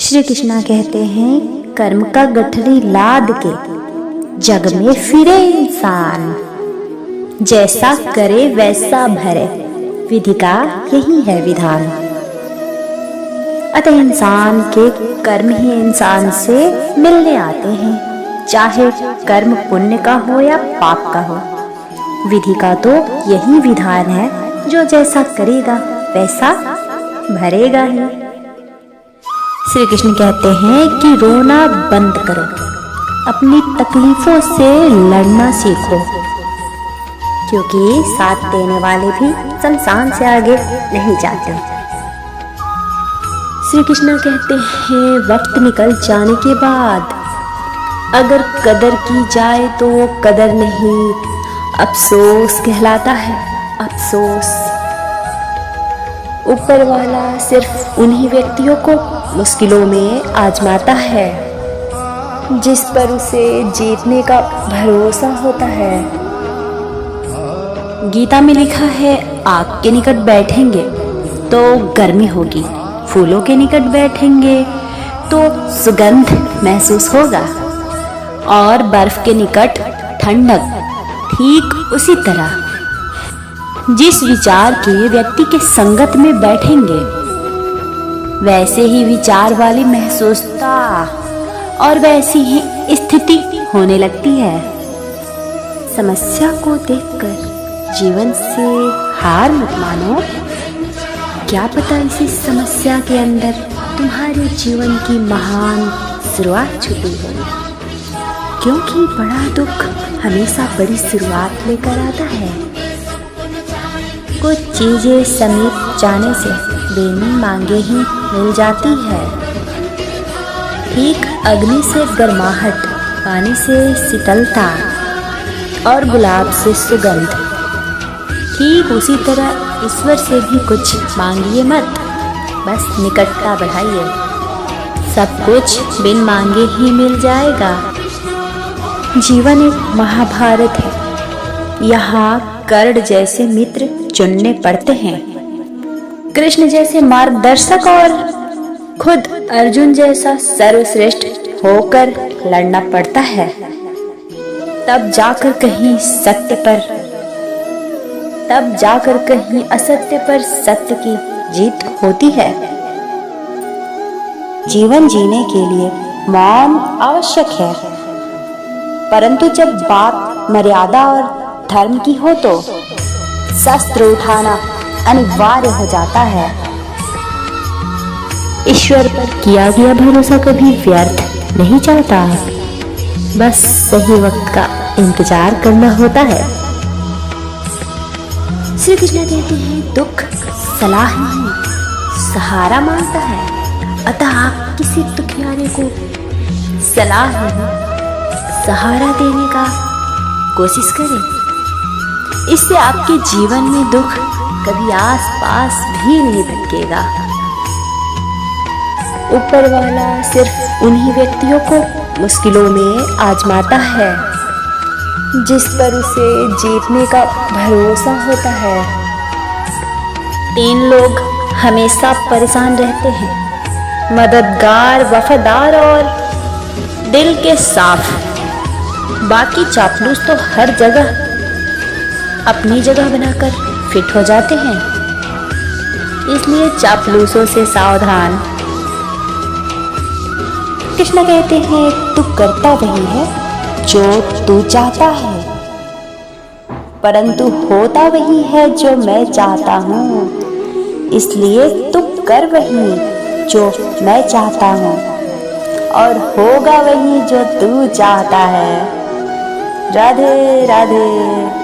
श्री कृष्णा कहते हैं, कर्म का गठरी लाद के जग में फिरे इंसान, जैसा करे वैसा भरे, विधि का यही है विधान। अतः इंसान के कर्म ही इंसान से मिलने आते हैं, चाहे कर्म पुण्य का हो या पाप का हो। विधि का तो यही विधान है, जो जैसा करेगा वैसा भरेगा ही। श्री कृष्ण कहते हैं कि रोना बंद करो, अपनी तकलीफों से लड़ना सीखो, क्योंकि साथ देने वाले भी शमशान से आगे नहीं जाते। श्री कृष्ण कहते हैं, वक्त निकल जाने के बाद अगर कदर की जाए तो वो कदर नहीं, अफसोस कहलाता है, अफसोस। ऊपर वाला सिर्फ उन्हीं व्यक्तियों को मुश्किलों में आजमाता है जिस पर उसे जीतने का भरोसा होता है। गीता में लिखा है, आग के निकट बैठेंगे तो गर्मी होगी, फूलों के निकट बैठेंगे तो सुगंध महसूस होगा, और बर्फ के निकट ठंडक। ठीक उसी तरह जिस विचार के व्यक्ति के संगत में बैठेंगे, वैसे ही विचार वाली महसूसता और वैसी ही स्थिति होने लगती है। समस्या को देखकर जीवन से हार मत मानो, क्या पता इसी समस्या के अंदर तुम्हारे जीवन की महान शुरुआत छुपी हो, क्योंकि बड़ा दुख हमेशा बड़ी शुरुआत लेकर आता है। कुछ चीजें समीप जाने से बिन मांगे ही मिल जाती है। ठीक अग्नि से गर्माहट, पानी से शीतलता और गुलाब से सुगंध, ठीक उसी तरह ईश्वर से भी कुछ मांगिए मत, बस निकटता बढ़ाइए, सब कुछ बिन मांगे ही मिल जाएगा। जीवन एक महाभारत है, यहाँ कर्ण जैसे मित्र चुनने पड़ते हैं, कृष्ण जैसे मार्गदर्शक और खुद अर्जुन जैसा सर्वश्रेष्ठ होकर लड़ना पड़ता है। तब जाकर कहीं असत्य पर सत्य की जीत होती है। जीवन जीने के लिए मौन आवश्यक है, परंतु जब बात मर्यादा और धर्म की हो तो शस्त्र उठाना अनिवार्य हो जाता है। ईश्वर पर किया गया भरोसा कभी व्यर्थ नहीं जाता, बस सही वक्त का इंतजार करना होता है। श्री कृष्ण कहते हैं, दुख सलाह नहीं सहारा मांगता है, अतः आप किसी दुखियारे को सलाह नहीं सहारा देने का कोशिश करें। इससे आपके जीवन में दुख कभी आस पास भी नहीं भटकेगा। ऊपर वाला सिर्फ उन्हीं व्यक्तियों को मुश्किलों में आजमाता है जिस पर उसे जीतने का भरोसा होता है। 3 लोग हमेशा परेशान रहते हैं, मददगार, वफादार और दिल के साफ। बाकी चापलूस तो हर जगह अपनी जगह बनाकर फिट हो जाते हैं, इसलिए चापलूसों से सावधान। कृष्ण कहते हैं, तू करता वही है जो तू चाहता है, परंतु होता वही है जो मैं चाहता हूँ, इसलिए तू कर वही जो मैं चाहता हूँ, और होगा वही जो तू चाहता है। राधे राधे।